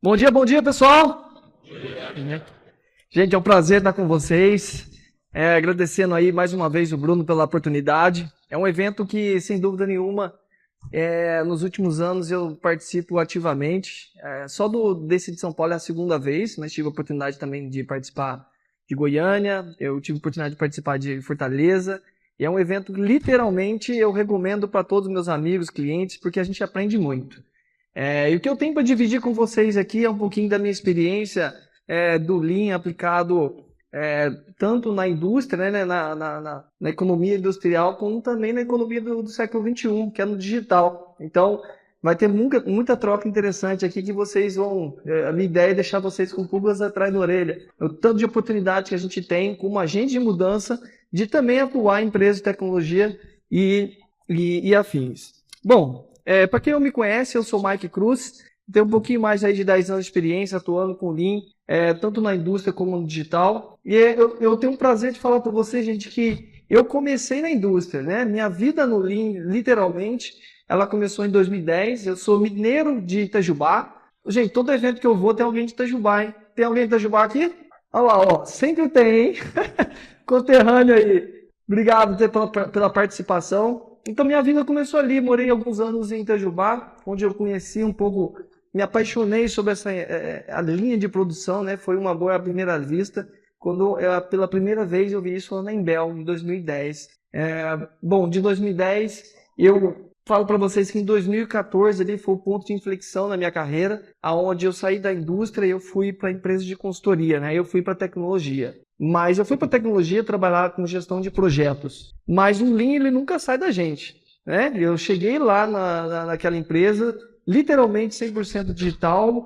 Bom dia, pessoal! Gente, é um prazer estar com vocês. Agradecendo aí mais uma vez o Bruno pela oportunidade. É um evento que, sem dúvida nenhuma, nos últimos anos eu participo ativamente. Desse de São Paulo é a segunda vez, mas tive a oportunidade também de participar de Goiânia, eu tive a oportunidade de participar de Fortaleza. E é um evento que, literalmente, eu recomendo para todos os meus amigos, clientes, porque a gente aprende muito. E o que eu tenho para dividir com vocês aqui é um pouquinho da minha experiência do Lean aplicado tanto na indústria, né, na economia industrial, como também na economia do século XXI, que é no digital. Então, vai ter muita troca interessante aqui que vocês vão... a minha ideia é deixar vocês com pulgas atrás da orelha. O tanto de oportunidade que a gente tem como agente de mudança, de também atuar em empresas de tecnologia e afins. Bom, para quem não me conhece, eu sou o Mike Cruz, tenho um pouquinho mais aí de 10 anos de experiência atuando com Lean, tanto na indústria como no digital. E eu tenho o prazer de falar para vocês, gente, que eu comecei na indústria, né? Minha vida no Lean, literalmente, ela começou em 2010. Eu sou mineiro de Itajubá. Gente, todo evento que eu vou tem alguém de Itajubá, hein? Tem alguém de Itajubá aqui? Olha lá, ó, sempre tem, hein? Conterrâneo aí. Obrigado pela participação. Então, minha vida começou ali. Morei alguns anos em Itajubá, onde eu conheci um pouco, me apaixonei sobre a linha de produção, né? Foi uma boa primeira vista, quando pela primeira vez eu vi isso na Embel, em 2010. Bom, de 2010, eu falo para vocês que em 2014 ali foi o ponto de inflexão na minha carreira, aonde eu saí da indústria e eu fui para a empresa de consultoria, né? Eu fui para tecnologia. Mas eu fui para tecnologia trabalhar com gestão de projetos. Mas o Lean, ele nunca sai da gente, né? Eu cheguei lá naquela empresa, literalmente 100% digital,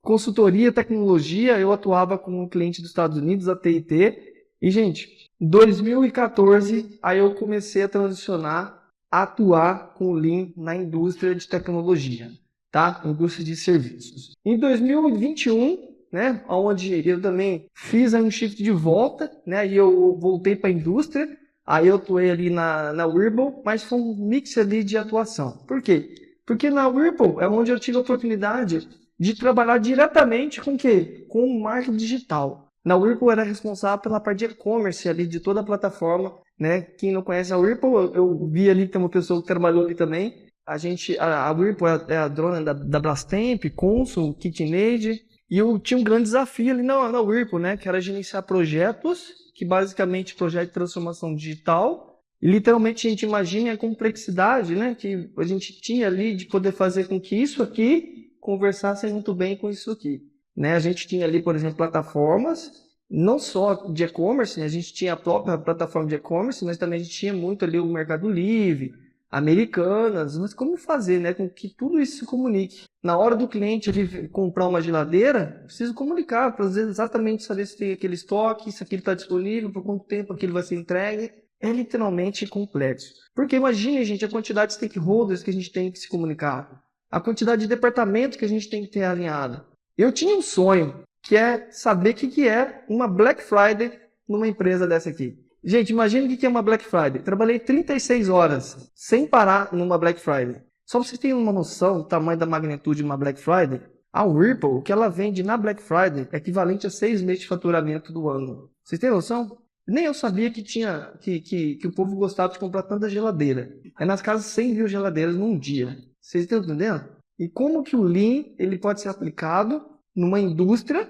consultoria, tecnologia. Eu atuava com um cliente dos Estados Unidos, a TIT. E, gente, em 2014, aí eu comecei a transicionar, a atuar com o Lean na indústria de tecnologia, tá? Indústria de serviços. Em 2021... né, onde eu também fiz um shift de volta, né, e eu voltei para a indústria, aí eu atuei ali na Whirlpool, mas foi um mix ali de atuação. Por quê? Porque na Whirlpool é onde eu tive a oportunidade de trabalhar diretamente com o quê? Com o marketing digital. Na Whirlpool eu era responsável pela parte de e-commerce ali de toda a plataforma, né? Quem não conhece a Whirlpool, eu vi ali que tem uma pessoa que trabalhou ali também. A Whirlpool é a dona da Brastemp, Consul, KitchenAid. E eu tinha um grande desafio ali na Whirlpool, né? Que era gerenciar projetos, que basicamente projeto de transformação digital. E literalmente a gente imagina a complexidade, né? Que a gente tinha ali de poder fazer com que isso aqui conversasse muito bem com isso aqui. Né? A gente tinha ali, por exemplo, plataformas, não só de e-commerce, né? A gente tinha a própria plataforma de e-commerce, mas também a gente tinha muito ali o Mercado Livre, Americanas, mas como fazer, né, com que tudo isso se comunique? Na hora do cliente ele comprar uma geladeira, precisa comunicar, para exatamente saber se tem aquele estoque, se aquilo está disponível, por quanto tempo aquilo vai ser entregue. É literalmente complexo. Porque imagine, gente, a quantidade de stakeholders que a gente tem que se comunicar, a quantidade de departamentos que a gente tem que ter alinhado. Eu tinha um sonho, que é saber o que é uma Black Friday numa empresa dessa aqui. Gente, imagine o que é uma Black Friday. Trabalhei 36 horas sem parar numa Black Friday. Só para vocês terem uma noção do tamanho da magnitude de uma Black Friday, a Whirlpool, o que ela vende na Black Friday, é equivalente a 6 meses de faturamento do ano. Vocês têm noção? Nem eu sabia que o povo gostava de comprar tanta geladeira. É nas casas 100 mil geladeiras num dia. Vocês estão entendendo? E como que o Lean ele pode ser aplicado numa indústria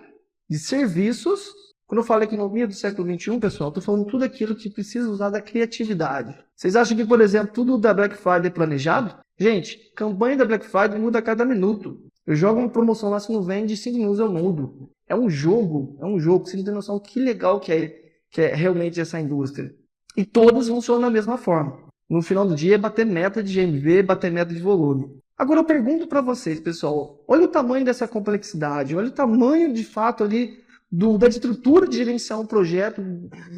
de serviços. Quando eu falo economia do século XXI, pessoal, estou falando tudo aquilo que precisa usar da criatividade. Vocês acham que, por exemplo, tudo da Black Friday é planejado? Gente, campanha da Black Friday muda a cada minuto. Eu jogo uma promoção lá, se não vende, 5 minutos eu mudo. É um jogo. Você não tem noção que legal que é realmente essa indústria. E todas funcionam da mesma forma. No final do dia é bater meta de GMV, bater meta de volume. Agora eu pergunto para vocês, pessoal, olha o tamanho dessa complexidade, olha o tamanho de fato ali da estrutura de gerenciar um projeto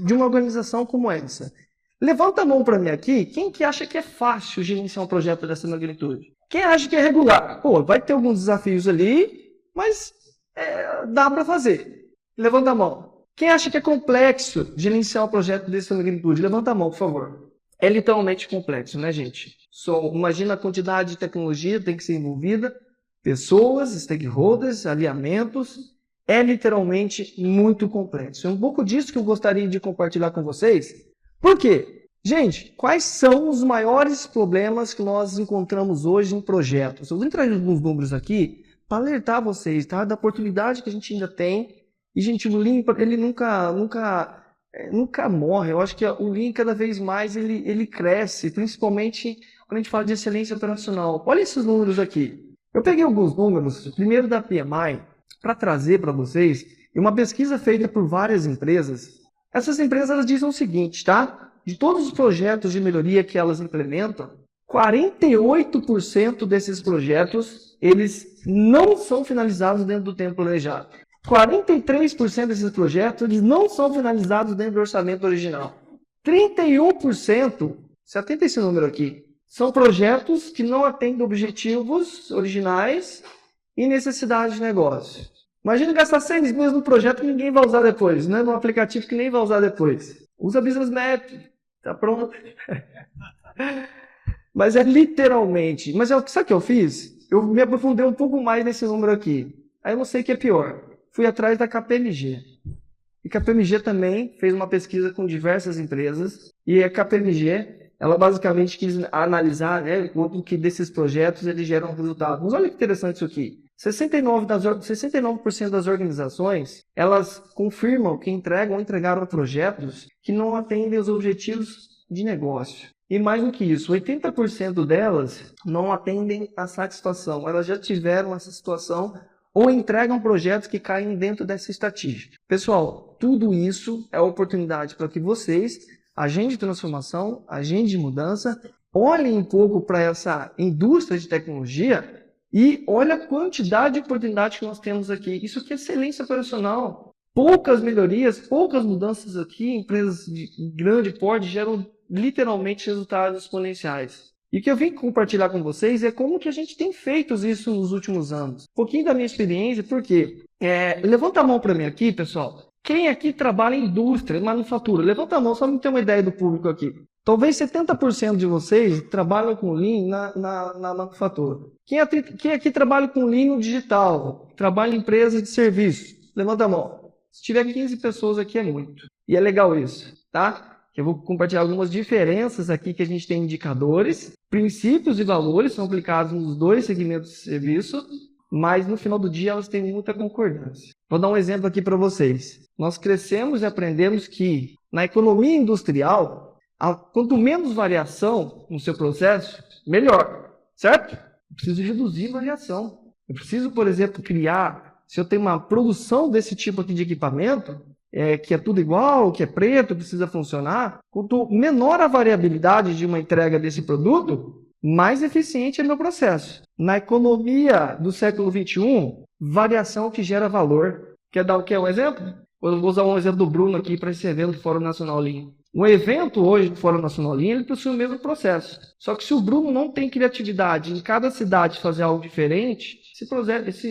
de uma organização como essa. Levanta a mão para mim aqui, quem que acha que é fácil gerenciar um projeto dessa magnitude? Quem acha que é regular? Pô, vai ter alguns desafios ali, mas dá para fazer. Levanta a mão. Quem acha que é complexo gerenciar um projeto dessa magnitude? Levanta a mão, por favor. É literalmente complexo, né, gente? Imagina a quantidade de tecnologia que tem que ser envolvida, pessoas, stakeholders, alinhamentos. É literalmente muito complexo. É um pouco disso que eu gostaria de compartilhar com vocês. Por quê? Gente, quais são os maiores problemas que nós encontramos hoje em projetos? Eu vou entrar em alguns números aqui para alertar vocês, tá? Da oportunidade que a gente ainda tem. E, gente, o Lean, ele nunca morre. Eu acho que o Lean, cada vez mais, ele cresce, principalmente quando a gente fala de excelência operacional. Olha esses números aqui. Eu peguei alguns números, primeiro da PMI, para trazer para vocês, e uma pesquisa feita por várias empresas. Essas empresas elas dizem o seguinte, tá? De todos os projetos de melhoria que elas implementam, 48% desses projetos, eles não são finalizados dentro do tempo planejado. 43% desses projetos, eles não são finalizados dentro do orçamento original. 31%, você atenta esse número aqui, são projetos que não atendem objetivos originais e necessidades de negócio. Imagina gastar 6 meses no projeto que ninguém vai usar depois, né? Num aplicativo que nem vai usar depois. Usa Business Map, tá pronto. Mas é literalmente. Mas sabe o que eu fiz? Eu me aprofundei um pouco mais nesse número aqui. Aí eu não sei o que é pior. Fui atrás da KPMG. E a KPMG também fez uma pesquisa com diversas empresas. E a KPMG, ela basicamente quis analisar, né, quanto que desses projetos eles geram resultado. Mas olha que interessante isso aqui. 69% das organizações, elas confirmam que entregam ou entregaram projetos que não atendem os objetivos de negócio. E mais do que isso, 80% delas não atendem a satisfação. Elas já tiveram essa situação ou entregam projetos que caem dentro dessa estatística. Pessoal, tudo isso é oportunidade para que vocês, agente de transformação, agente de mudança, olhem um pouco para essa indústria de tecnologia e olha a quantidade de oportunidade que nós temos aqui. Isso aqui é excelência operacional. Poucas melhorias, poucas mudanças aqui, empresas de grande porte geram literalmente resultados exponenciais. E o que eu vim compartilhar com vocês é como que a gente tem feito isso nos últimos anos. Um pouquinho da minha experiência, porque levanta a mão para mim aqui, pessoal. Quem aqui trabalha em indústria, manufatura? Levanta a mão, só para ter uma ideia do público aqui. Talvez 70% de vocês trabalham com Lean na manufatura. Quem aqui trabalha com Lean no digital? Trabalha em empresa de serviço? Levanta a mão. Se tiver 15 pessoas aqui é muito. E é legal isso, tá? Eu vou compartilhar algumas diferenças aqui que a gente tem indicadores, princípios e valores são aplicados nos dois segmentos de serviço, mas no final do dia elas têm muita concordância. Vou dar um exemplo aqui para vocês. Nós crescemos e aprendemos que na economia industrial, quanto menos variação no seu processo, melhor, certo? Eu preciso reduzir variação. Eu preciso, por exemplo, se eu tenho uma produção desse tipo aqui de equipamento, que é tudo igual, que é preto, precisa funcionar, quanto menor a variabilidade de uma entrega desse produto, mais eficiente é meu processo. Na economia do século XXI, variação que gera valor. Quer dar um exemplo? Eu vou usar um exemplo do Bruno aqui para esse evento do Fórum Nacional Lean. Um evento hoje do Fórum Nacional Lean, ele possui o mesmo processo. Só que se o Bruno não tem criatividade em cada cidade fazer algo diferente,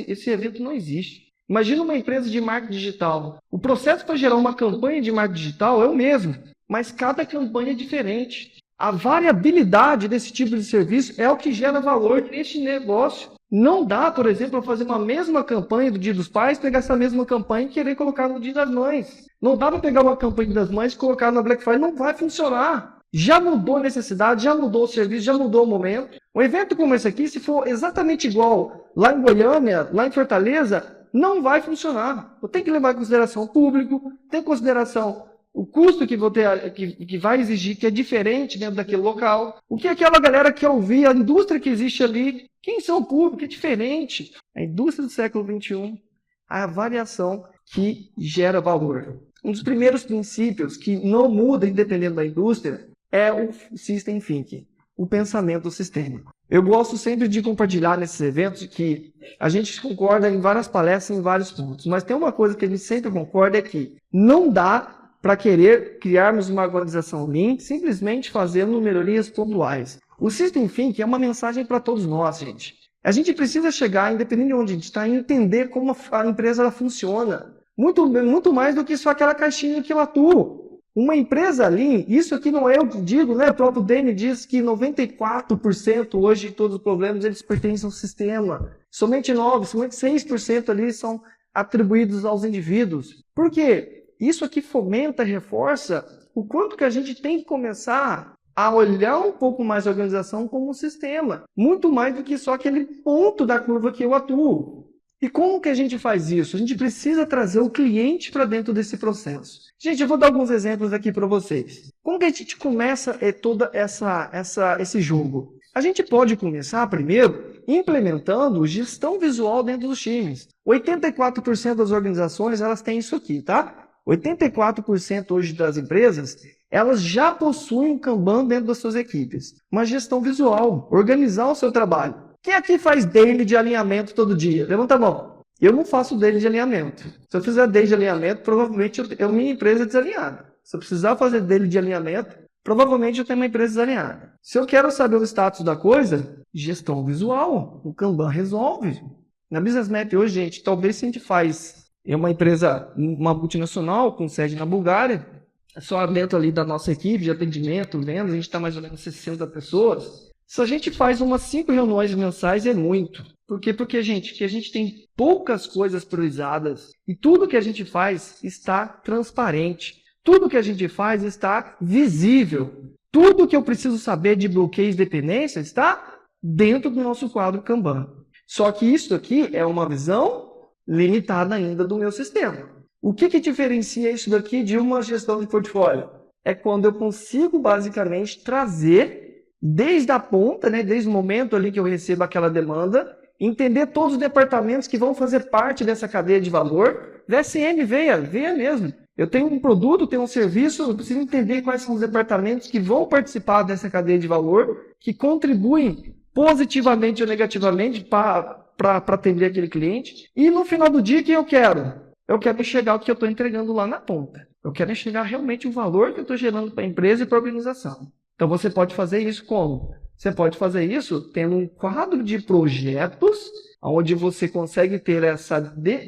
esse evento não existe. Imagina uma empresa de marketing digital. O processo para gerar uma campanha de marketing digital é o mesmo, mas cada campanha é diferente. A variabilidade desse tipo de serviço é o que gera valor neste negócio. Não dá, por exemplo, fazer uma mesma campanha do Dia dos Pais, pegar essa mesma campanha e querer colocar no Dia das Mães. Não dá para pegar uma campanha das mães e colocar na Black Friday, não vai funcionar. Já mudou a necessidade, já mudou o serviço, já mudou o momento. Um evento como esse aqui, se for exatamente igual lá em Goiânia, lá em Fortaleza, não vai funcionar. Eu tenho que levar em consideração o público, tem em consideração o custo que vai exigir, que é diferente dentro daquele local. O que aquela galera quer ouvir, a indústria que existe ali, quem são o público, é diferente. A indústria do século XXI, a variação que gera valor. Um dos primeiros princípios que não muda independente da indústria é o System Thinking, o pensamento sistêmico. Eu gosto sempre de compartilhar nesses eventos que a gente concorda em várias palestras, em vários pontos, mas tem uma coisa que a gente sempre concorda é que não dá para querer criarmos uma organização Lean simplesmente fazendo melhorias pontuais. O System Thinking é uma mensagem para todos nós, gente. A gente precisa chegar, independente de onde a gente está, e entender como a empresa ela funciona. Muito mais do que só aquela caixinha que eu atuo. Uma empresa Lean, isso aqui não é eu que digo, né? O próprio Dani diz que 94% hoje de todos os problemas eles pertencem ao sistema. Somente 6% ali são atribuídos aos indivíduos. Por quê? Isso aqui fomenta, reforça o quanto que a gente tem que começar a olhar um pouco mais a organização como um sistema. Muito mais do que só aquele ponto da curva que eu atuo. E como que a gente faz isso? A gente precisa trazer o cliente para dentro desse processo. Gente, eu vou dar alguns exemplos aqui para vocês. Como que a gente começa toda esse jogo? A gente pode começar primeiro implementando gestão visual dentro dos times. 84% das organizações elas têm isso aqui, tá? 84% hoje das empresas elas já possuem um Kanban dentro das suas equipes. Uma gestão visual, organizar o seu trabalho. Quem aqui faz daily de alinhamento todo dia? Levanta a mão. Eu não faço daily de alinhamento. Se eu fizer daily de alinhamento, provavelmente minha empresa é desalinhada. Se eu precisar fazer daily de alinhamento, provavelmente eu tenho uma empresa desalinhada. Se eu quero saber o status da coisa, gestão visual. O Kanban resolve. Na Business Map hoje, gente, talvez se a gente faz uma empresa, uma multinacional com sede na Bulgária, só dentro ali da nossa equipe de atendimento, vendas, a gente está mais ou menos 60 pessoas. Se a gente faz umas 5 reuniões mensais é muito. Por quê? Porque, gente, que a gente tem poucas coisas priorizadas e tudo que a gente faz está transparente. Tudo que a gente faz está visível. Tudo que eu preciso saber de bloqueios e dependências está dentro do nosso quadro Kanban. Só que isso aqui é uma visão limitada ainda do meu sistema. O que diferencia isso daqui de uma gestão de portfólio? É quando eu consigo basicamente trazer desde a ponta, né, desde o momento ali que eu recebo aquela demanda, entender todos os departamentos que vão fazer parte dessa cadeia de valor. VSM, veia mesmo. Eu tenho um produto, tenho um serviço, eu preciso entender quais são os departamentos que vão participar dessa cadeia de valor, que contribuem positivamente ou negativamente para atender aquele cliente. E no final do dia, o que eu quero? Eu quero enxergar o que eu estou entregando lá na ponta. Eu quero enxergar realmente o valor que eu estou gerando para a empresa e para a organização. Então você pode fazer isso como? Você pode fazer isso tendo um quadro de projetos onde você consegue ter essa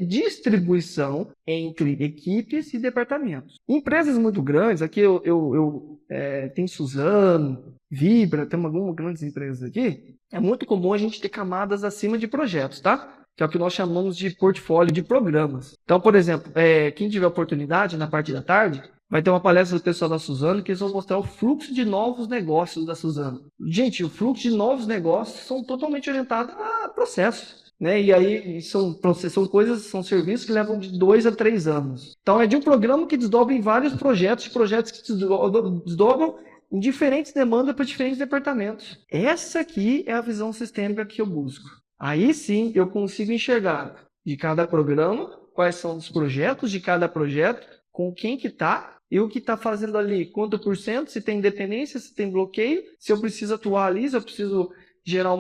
distribuição entre equipes e departamentos. Empresas muito grandes, aqui tem Suzano, Vibra, tem algumas grandes empresas aqui, é muito comum a gente ter camadas acima de projetos, tá? Que é o que nós chamamos de portfólio de programas. Então, por exemplo, quem tiver oportunidade na parte da tarde, vai ter uma palestra do pessoal da Suzano que eles vão mostrar o fluxo de novos negócios da Suzano. Gente, o fluxo de novos negócios são totalmente orientados a processos. Né? E aí são serviços que levam de 2 a 3 anos. Então é de um programa que desdobra em vários projetos que desdobram em diferentes demandas para diferentes departamentos. Essa aqui é a visão sistêmica que eu busco. Aí sim eu consigo enxergar de cada programa, quais são os projetos de cada projeto, com quem que está, e o que está fazendo ali, quanto por cento, se tem dependência, se tem bloqueio, se eu preciso atuar ali, se eu preciso gerar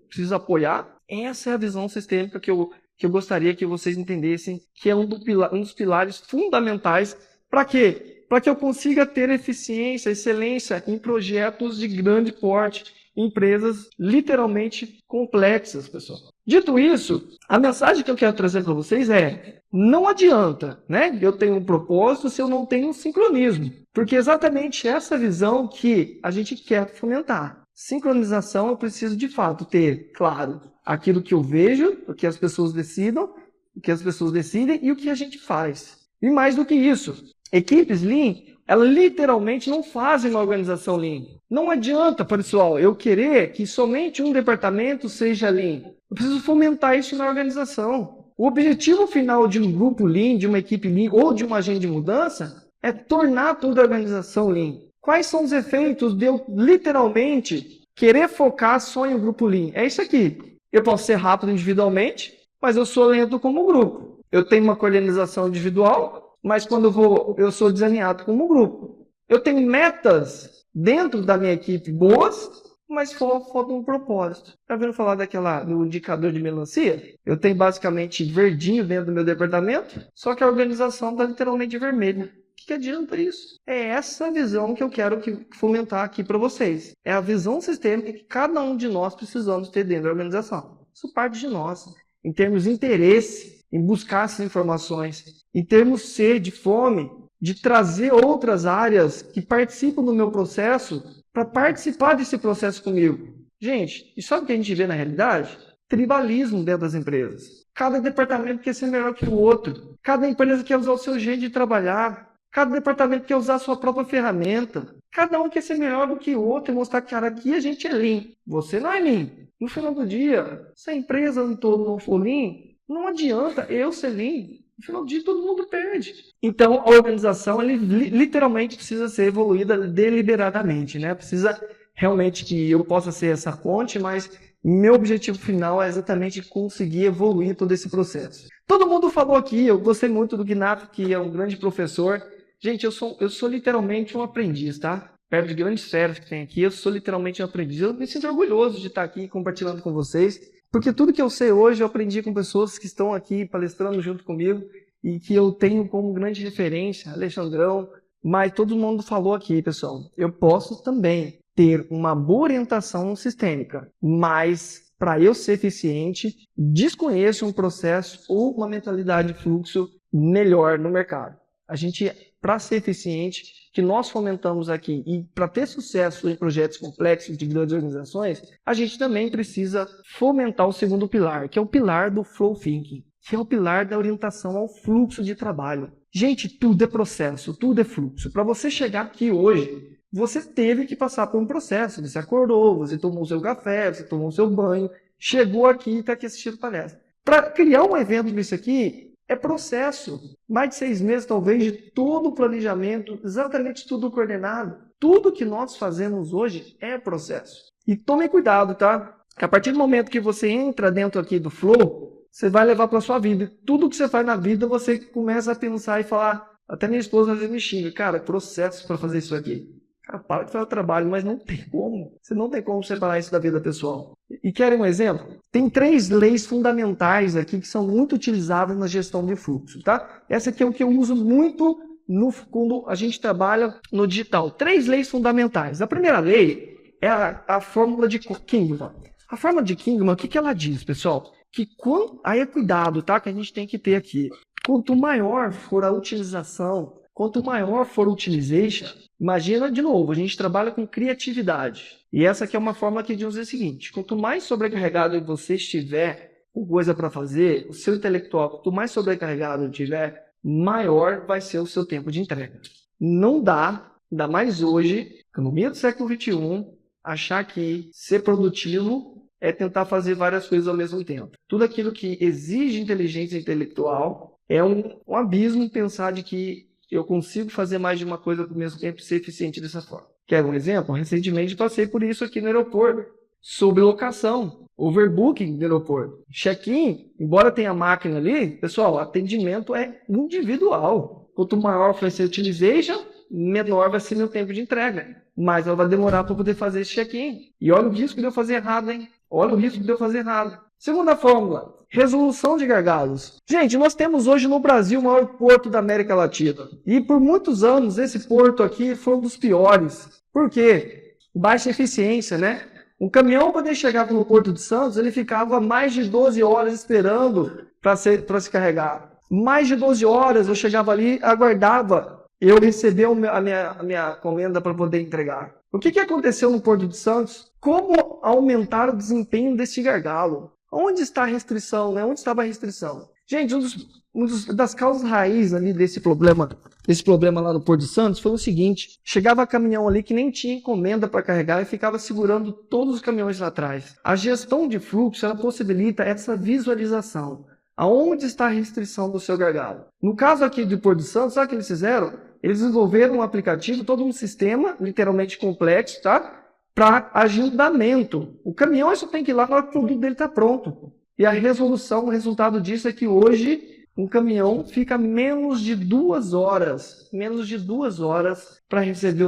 preciso apoiar. Essa é a visão sistêmica que eu gostaria que vocês entendessem, que é um dos pilares fundamentais. Para quê? Para que eu consiga ter eficiência, excelência em projetos de grande porte, empresas literalmente complexas, pessoal. Dito isso, a mensagem que eu quero trazer para vocês é: não adianta, né? Eu tenho um propósito se eu não tenho um sincronismo. Porque é exatamente essa visão que a gente quer fomentar. Sincronização, eu preciso de fato ter, claro, aquilo que eu vejo, o que as pessoas decidem e o que a gente faz. E mais do que isso, equipes Lean, elas literalmente não fazem uma organização Lean. Não adianta, pessoal, eu querer que somente um departamento seja Lean. Eu preciso fomentar isso na organização. O objetivo final de um grupo Lean, de uma equipe Lean ou de um agente de mudança é tornar toda a organização Lean. Quais são os efeitos de eu literalmente querer focar só em um grupo Lean? É isso aqui. Eu posso ser rápido individualmente, mas eu sou lento como grupo. Eu tenho uma coordenação individual, mas quando eu sou desalinhado como grupo. Eu tenho metas dentro da minha equipe boas, mas falta um propósito. Tá vendo falar do indicador de melancia? Eu tenho basicamente verdinho dentro do meu departamento, só que a organização está literalmente vermelha. O que adianta isso? É essa visão que eu quero fomentar aqui para vocês. É a visão sistêmica que cada um de nós precisamos ter dentro da organização. Isso parte de nós. Em termos de interesse em buscar essas informações, em termos de sede, fome, de trazer outras áreas que participam do meu processo para participar desse processo comigo. Gente, e sabe o que a gente vê na realidade? Tribalismo dentro das empresas. Cada departamento quer ser melhor que o outro. Cada empresa quer usar o seu jeito de trabalhar. Cada departamento quer usar a sua própria ferramenta. Cada um quer ser melhor do que o outro e mostrar que, cara, aqui a gente é lean. Você não é lean. No final do dia, se a empresa no todo não for lean, não adianta eu ser lean. No final do dia, todo mundo perde. Então, a organização, ele literalmente precisa ser evoluída deliberadamente, né? Precisa realmente que eu possa ser essa ponte, mas meu objetivo final é exatamente conseguir evoluir todo esse processo. Todo mundo falou aqui, eu gostei muito do Gnap, que é um grande professor. Gente, eu sou literalmente um aprendiz, tá? Perto de grandes feras que tem aqui, eu sou literalmente um aprendiz. Eu me sinto orgulhoso de estar aqui compartilhando com vocês, porque tudo que eu sei hoje eu aprendi com pessoas que estão aqui palestrando junto comigo e que eu tenho como grande referência, Alexandrão, mas todo mundo falou aqui, pessoal, eu posso também ter uma boa orientação sistêmica, mas para eu ser eficiente, desconheço um processo ou uma mentalidade de fluxo melhor no mercado. A gente, para ser eficiente, que nós fomentamos aqui e para ter sucesso em projetos complexos de grandes organizações, a gente também precisa fomentar o segundo pilar, que é o pilar do flow thinking, que é o pilar da orientação ao fluxo de trabalho. Gente, tudo é processo, tudo é fluxo. Para você chegar aqui hoje, você teve que passar por um processo. Você acordou, você tomou o seu café, você tomou o seu banho, chegou aqui e está aqui assistindo palestra. Para criar um evento desse aqui, é processo. Mais de 6 meses, talvez, de todo o planejamento, exatamente tudo coordenado. Tudo que nós fazemos hoje é processo. E tome cuidado, tá? Que a partir do momento que você entra dentro aqui do flow, você vai levar para a sua vida. Tudo que você faz na vida, você começa a pensar e falar. Até minha esposa às vezes me xinga. Cara, processo para fazer isso aqui. Cara, para de fazer o trabalho, mas não tem como. Você não tem como separar isso da vida pessoal. E querem um exemplo? Tem 3 leis fundamentais aqui que são muito utilizadas na gestão de fluxo, tá? Essa aqui é o que eu uso muito quando a gente trabalha no digital. 3 leis fundamentais. A primeira lei é a fórmula de Kingman. A fórmula de Kingman, o que ela diz, pessoal? Que aí é cuidado, tá? Que a gente tem que ter aqui. Quanto maior for a utilização, quanto maior for o utilization, imagina de novo, a gente trabalha com criatividade. E essa aqui é uma forma que diz o seguinte: quanto mais sobrecarregado você estiver com coisa para fazer, o seu intelectual, quanto mais sobrecarregado tiver, maior vai ser o seu tempo de entrega. Não dá, ainda mais hoje, economia do século XXI, achar que ser produtivo é tentar fazer várias coisas ao mesmo tempo. Tudo aquilo que exige inteligência intelectual é um abismo pensar de que eu consigo fazer mais de uma coisa ao mesmo tempo e ser eficiente dessa forma. Quer um exemplo? Recentemente passei por isso aqui no aeroporto, sobre locação, overbooking no aeroporto. Check-in, embora tenha máquina ali, pessoal, atendimento é individual. Quanto maior for esse utilization, menor vai ser meu tempo de entrega. Mas ela vai demorar para poder fazer esse check-in. E olha o risco de eu fazer errado, hein? Olha o risco de eu fazer errado. Segunda fórmula, resolução de gargalos. Gente, nós temos hoje no Brasil o maior porto da América Latina. E por muitos anos esse porto aqui foi um dos piores. Por quê? Baixa eficiência, né? Um caminhão, para poder chegar no Porto de Santos, ele ficava mais de 12 horas esperando para se carregar. Mais de 12 horas eu chegava ali, aguardava eu receber a minha encomenda para poder entregar. O que aconteceu no Porto de Santos? Como aumentar o desempenho desse gargalo? Onde está a restrição, né? Onde estava a restrição? Gente, uma das causas raiz ali desse problema lá no Porto de Santos foi o seguinte: chegava caminhão ali que nem tinha encomenda para carregar e ficava segurando todos os caminhões lá atrás. A gestão de fluxo, ela possibilita essa visualização. Aonde está a restrição do seu gargalo? No caso aqui do Porto de Santos, sabe o que eles fizeram? Eles desenvolveram um aplicativo, todo um sistema, literalmente complexo, tá? Para agendamento. O caminhão só tem que ir lá na hora que o produto dele está pronto. E a resolução, o resultado disso é que hoje um caminhão fica menos de 2 horas para receber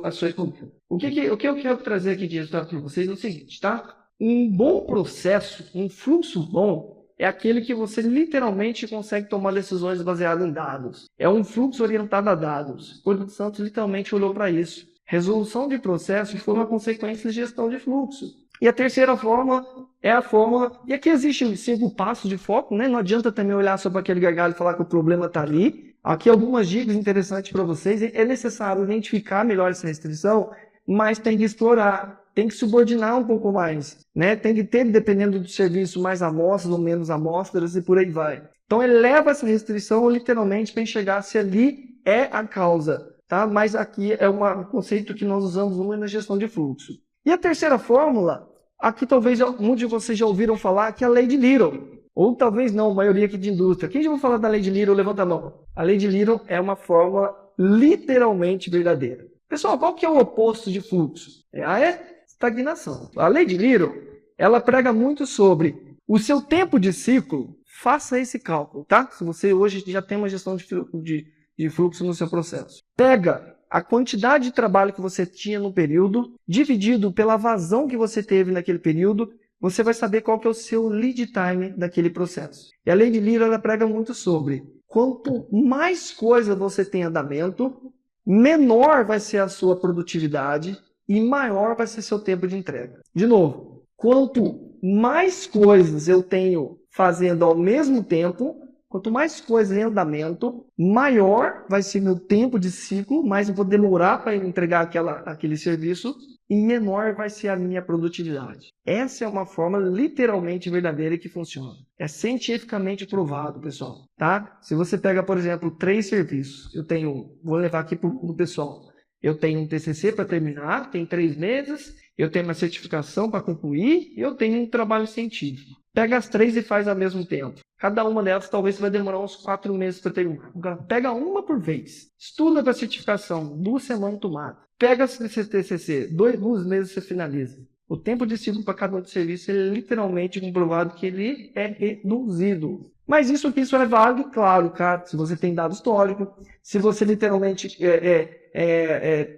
a sua encomenda. O que eu quero trazer aqui de resultado para vocês é o seguinte, tá? Um bom processo, um fluxo bom, é aquele que você literalmente consegue tomar decisões baseadas em dados. É um fluxo orientado a dados. O Porto de Santos literalmente olhou para isso. Resolução de processos foi uma consequência de gestão de fluxo. E a terceira forma é a forma... E aqui existem 5 passos de foco, né? Não adianta também olhar só para aquele gargalo e falar que o problema está ali. Aqui algumas dicas interessantes para vocês. É necessário identificar melhor essa restrição, mas tem que explorar, tem que subordinar um pouco mais, né? Tem que ter, dependendo do serviço, mais amostras ou menos amostras e por aí vai. Então eleva essa restrição literalmente para enxergar se ali é a causa, tá? Mas aqui é um conceito que nós usamos muito na gestão de fluxo. E a terceira fórmula, aqui talvez muitos de vocês já ouviram falar, que é a lei de Little. Ou talvez não, a maioria aqui de indústria. Quem já ouviu falar da lei de Little, levanta a mão. A lei de Little é uma fórmula literalmente verdadeira. Pessoal, qual que é o oposto de fluxo? É estagnação. A lei de Little, ela prega muito sobre o seu tempo de ciclo. Faça esse cálculo, tá? Se você hoje já tem uma gestão de fluxo no seu processo. Pega a quantidade de trabalho que você tinha no período, dividido pela vazão que você teve naquele período, você vai saber qual que é o seu lead time daquele processo. E a lei de Little, ela prega muito sobre quanto mais coisa você tem em andamento, menor vai ser a sua produtividade e maior vai ser seu tempo de entrega. De novo, quanto mais coisas eu tenho fazendo ao mesmo tempo, quanto mais coisas em andamento, maior vai ser meu tempo de ciclo, mais eu vou demorar para entregar aquele serviço e menor vai ser a minha produtividade. Essa é uma forma literalmente verdadeira que funciona. É cientificamente provado, pessoal. Tá? Se você pega, por exemplo, 3 serviços, vou levar aqui para o pessoal. Eu tenho um TCC para terminar, tem 3 meses, eu tenho uma certificação para concluir e eu tenho um trabalho científico. Pega as 3 e faz ao mesmo tempo. Cada uma delas talvez vai demorar uns 4 meses para terminar. Pega uma por vez. Estuda para a certificação, 2 semanas tomada. Pega esse TCC, 2 meses você finaliza. O tempo de ciclo para cada um de serviço é literalmente comprovado que ele é reduzido. Mas isso é válido, claro, cara, se você tem dado histórico, se você literalmente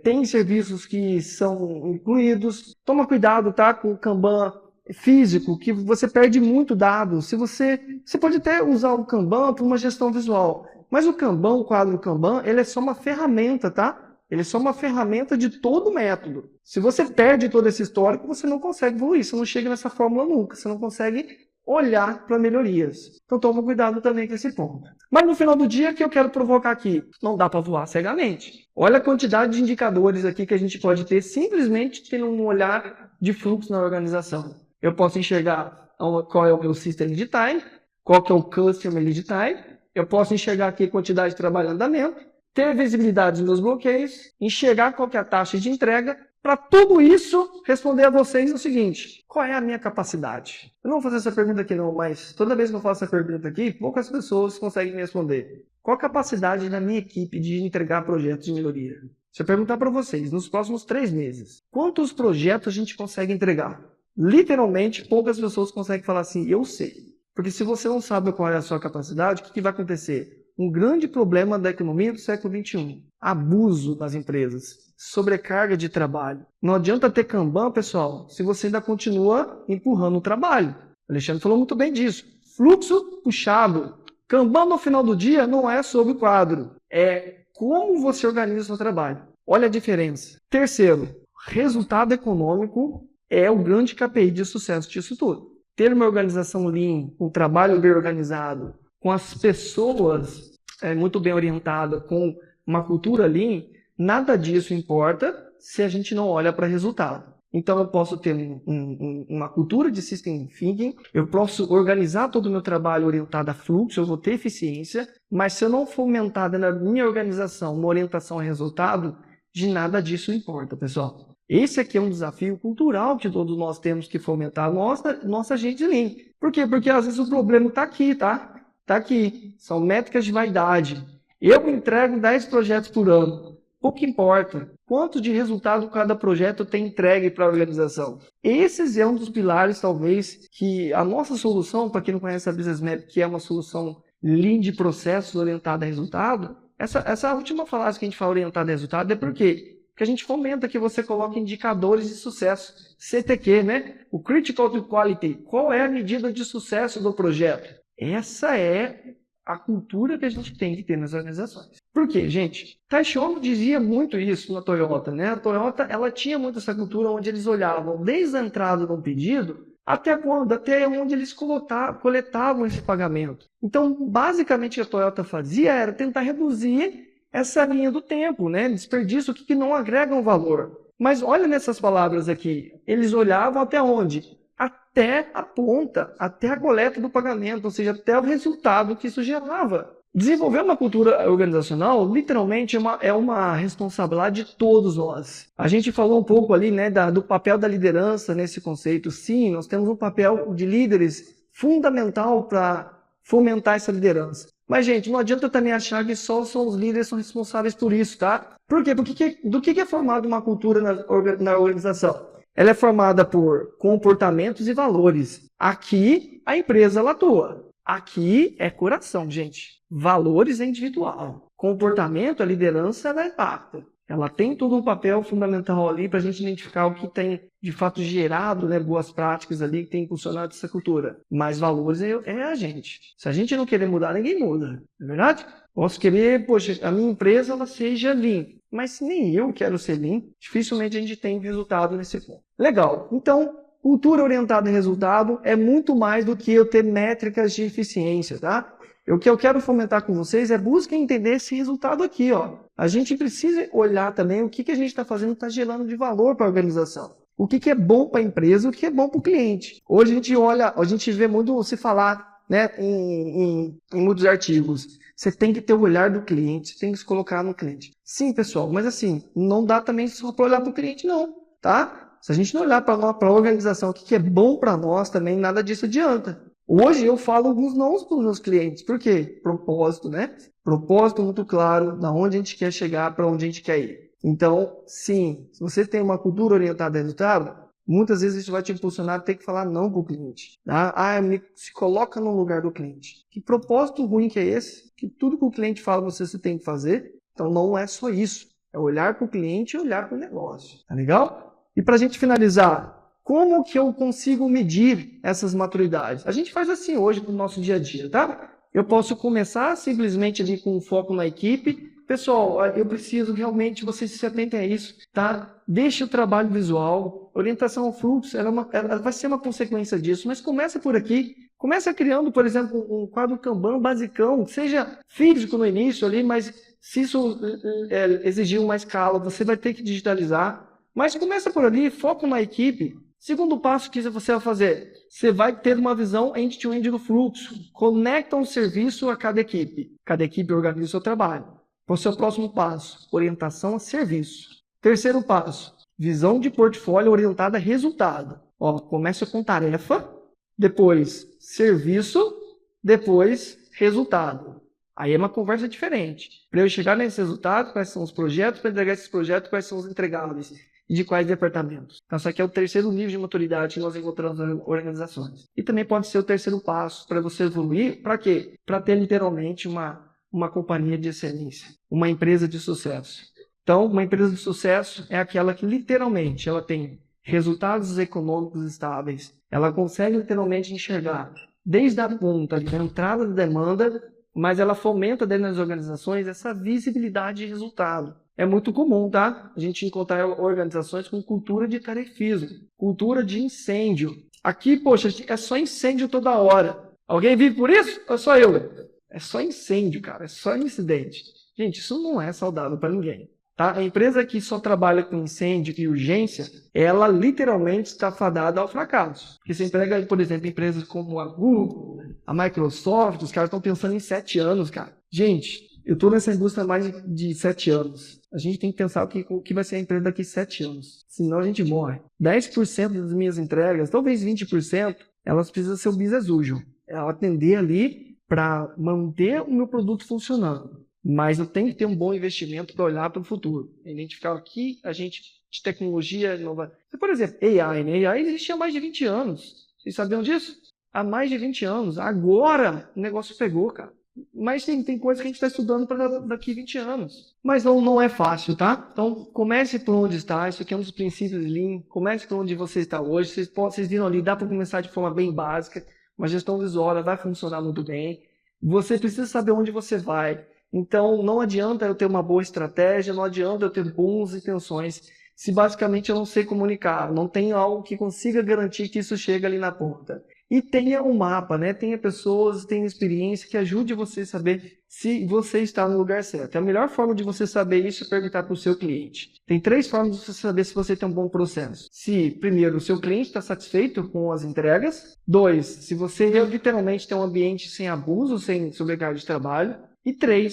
tem serviços que são incluídos, toma cuidado, tá, com o Kanban físico, que você perde muito dado. Você pode até usar o Kanban para uma gestão visual, mas o Kanban, o quadro Kanban, ele é só uma ferramenta, tá? Ele é só uma ferramenta de todo o método. Se você perde todo esse histórico, você não consegue evoluir, você não chega nessa fórmula nunca, você não consegue olhar para melhorias. Então toma cuidado também com esse ponto. Mas no final do dia, o que eu quero provocar aqui? Não dá para voar cegamente. Olha a quantidade de indicadores aqui que a gente pode ter simplesmente tendo um olhar de fluxo na organização. Eu posso enxergar qual é o meu system lead time, qual que é o customer lead time, eu posso enxergar aqui a quantidade de trabalho em andamento, ter visibilidade dos meus bloqueios, enxergar qual que é a taxa de entrega. Para tudo isso, responder a vocês o seguinte: qual é a minha capacidade? Eu não vou fazer essa pergunta aqui não, mas toda vez que eu faço essa pergunta aqui, poucas pessoas conseguem me responder. Qual a capacidade da minha equipe de entregar projetos de melhoria? Se eu perguntar para vocês, nos próximos 3 meses, quantos projetos a gente consegue entregar? Literalmente, poucas pessoas conseguem falar assim, eu sei. Porque se você não sabe qual é a sua capacidade, o que vai acontecer? Um grande problema da economia do século XXI. Abuso nas empresas. Sobrecarga de trabalho. Não adianta ter Kanban, pessoal, se você ainda continua empurrando o trabalho. O Alexandre falou muito bem disso. Fluxo puxado. Kanban no final do dia não é sobre o quadro. É como você organiza o seu trabalho. Olha a diferença. Terceiro, resultado econômico é o grande KPI de sucesso disso tudo. Ter uma organização lean, um trabalho bem organizado, com as pessoas muito bem orientadas, com uma cultura lean, nada disso importa se a gente não olha para resultado. Então eu posso ter uma cultura de system thinking, eu posso organizar todo o meu trabalho orientado a fluxo, eu vou ter eficiência, mas se eu não fomentar na minha organização uma orientação a resultado, de nada disso importa, pessoal. Esse aqui é um desafio cultural que todos nós temos que fomentar nossa gente lean. Por quê? Porque às vezes o problema está aqui, tá? Está aqui. São métricas de vaidade. Eu entrego 10 projetos por ano. Pouco importa. Quanto de resultado cada projeto tem entregue para a organização? Esse é um dos pilares, talvez, que a nossa solução, para quem não conhece a Business Map, que é uma solução lean de processos orientada a resultado, essa última frase que a gente fala orientada a resultado é por quê? Porque a gente fomenta que você coloque indicadores de sucesso, CTQ, né? O Critical to Quality. Qual é a medida de sucesso do projeto? Essa é a cultura que a gente tem que ter nas organizações. Por quê, gente? Taishi dizia muito isso na Toyota, né? A Toyota, ela tinha muito essa cultura onde eles olhavam desde a entrada de um pedido Até quando? Até onde eles coletavam esse pagamento. Então, basicamente, o que a Toyota fazia era tentar reduzir essa linha do tempo, né? Desperdício, o que não agrega um valor. Mas olha nessas palavras aqui, eles olhavam até onde? Até a ponta, até a coleta do pagamento, ou seja, até o resultado que isso gerava. Desenvolver uma cultura organizacional, literalmente, é uma responsabilidade de todos nós. A gente falou um pouco ali, né, do papel da liderança nesse conceito. Sim, nós temos um papel de líderes fundamental para fomentar essa liderança. Mas, gente, não adianta também achar que só são os líderes que são responsáveis por isso, tá? Por quê? Do que é formada uma cultura na organização? Ela é formada por comportamentos e valores. Aqui, a empresa ela atua. Aqui é coração, gente. Valores é individual. Comportamento, a liderança, ela impacta. Ela tem todo um papel fundamental ali para a gente identificar o que tem, de fato, gerado, né, boas práticas ali que tem impulsionado essa cultura. Mas valores é a gente. Se a gente não querer mudar, ninguém muda. Não é verdade? Posso querer, poxa, a minha empresa ela seja lean. Mas se nem eu quero ser lean, dificilmente a gente tem resultado nesse ponto. Legal. Então, cultura orientada em resultado é muito mais do que eu ter métricas de eficiência, tá? O que eu quero fomentar com vocês é busquem entender esse resultado aqui, ó. A gente precisa olhar também o que a gente está fazendo está gerando de valor para a organização. O que é bom para a empresa, o que é bom para o cliente. Hoje a gente olha, a gente vê muito se falar, né, em muitos artigos. Você tem que ter o olhar do cliente, você tem que se colocar no cliente. Sim, pessoal, mas assim, não dá também só para olhar para o cliente, não, tá? Se a gente não olhar para a organização, o que é bom para nós também, nada disso adianta. Hoje eu falo alguns nãos para os meus clientes. Por quê? Propósito, né? Propósito muito claro, da onde a gente quer chegar, para onde a gente quer ir. Então, sim, se você tem uma cultura orientada a resultado, muitas vezes isso vai te impulsionar a ter que falar não para o cliente. Tá? Se coloca no lugar do cliente. Que propósito ruim que é esse? Que tudo que o cliente fala você tem que fazer. Então não é só isso. É olhar para o cliente e olhar para o negócio. Tá legal? E para a gente finalizar, como que eu consigo medir essas maturidades? A gente faz assim hoje no nosso dia a dia, tá? Eu posso começar simplesmente ali com foco na equipe. Pessoal, eu preciso realmente, vocês se atentem a isso, tá? Deixe o trabalho visual, orientação ao fluxo, ela vai ser uma consequência disso, mas começa por aqui. Começa criando, por exemplo, um quadro Kanban basicão, seja físico no início ali, mas se isso exigir uma escala, você vai ter que digitalizar. Mas começa por ali, foca na equipe. Segundo passo que você vai fazer, você vai ter uma visão end-to-end do fluxo. Conecta um serviço a cada equipe. Cada equipe organiza o seu trabalho. Para o seu próximo passo, orientação a serviço. Terceiro passo, visão de portfólio orientada a resultado. Começa com tarefa, depois serviço, depois resultado. Aí é uma conversa diferente. Para eu chegar nesse resultado, quais são os projetos, para entregar esses projetos, quais são os entregáveis. E de quais departamentos. Então, isso aqui é o terceiro nível de maturidade que nós encontramos nas organizações. E também pode ser o terceiro passo para você evoluir. Para quê? Para ter literalmente uma companhia de excelência. Uma empresa de sucesso. Então, uma empresa de sucesso é aquela que literalmente ela tem resultados econômicos estáveis. Ela consegue literalmente enxergar desde a ponta, da entrada da demanda, mas ela fomenta dentro das organizações essa visibilidade de resultado. É muito comum, tá? A gente encontrar organizações com cultura de tarefismo, cultura de incêndio. Aqui, poxa, é só incêndio toda hora. Alguém vive por isso? Ou só eu? É só incêndio, cara. É só incidente. Gente, isso não é saudável para ninguém. Tá? A empresa que só trabalha com incêndio e urgência, ela literalmente está fadada ao fracasso. Porque você pega, por exemplo, empresas como a Google, a Microsoft, os caras estão pensando em 7 anos, cara. Gente, eu estou nessa indústria há mais de 7 anos. A gente tem que pensar o que vai ser a empresa daqui a 7 anos. Senão a gente morre. 10% das minhas entregas, talvez 20%, elas precisam ser o business usual. Ela atender ali para manter o meu produto funcionando. Mas eu tenho que ter um bom investimento para olhar para o futuro. Identificar aqui a gente de tecnologia nova. Por exemplo, AI, né? AI existe há mais de 20 anos. Vocês sabiam disso? Há mais de 20 anos. Agora o negócio pegou, cara. Mas tem coisa que a gente está estudando para daqui a 20 anos. Mas não é fácil, tá? Então, comece por onde está. Isso aqui é um dos princípios Lean. Comece por onde você está hoje. Vocês viram ali, dá para começar de forma bem básica. Uma gestão visual vai funcionar muito bem. Você precisa saber onde você vai. Então, não adianta eu ter uma boa estratégia, não adianta eu ter boas intenções. se basicamente eu não sei comunicar, não tenho algo que consiga garantir que isso chega ali na ponta. E tenha um mapa, né? Tenha pessoas, tenha experiência que ajude você a saber se você está no lugar certo. A melhor forma de você saber isso é perguntar para o seu cliente. Tem 3 formas de você saber se você tem um bom processo. Se, primeiro, o seu cliente está satisfeito com as entregas. 2, se você literalmente tem um ambiente sem abuso, sem sobrecarga de trabalho. E 3,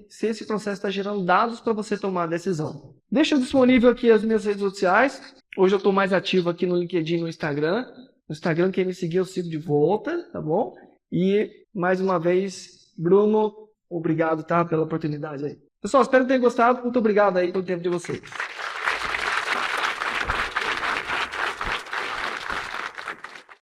se esse processo está gerando dados para você tomar a decisão. Deixa disponível aqui as minhas redes sociais. Hoje eu estou mais ativo aqui no LinkedIn e no Instagram. No Instagram, quem me seguir, eu sigo de volta, tá bom? E, mais uma vez, Bruno, obrigado, tá, pela oportunidade aí. Pessoal, espero que tenham gostado. Muito obrigado aí pelo tempo de vocês.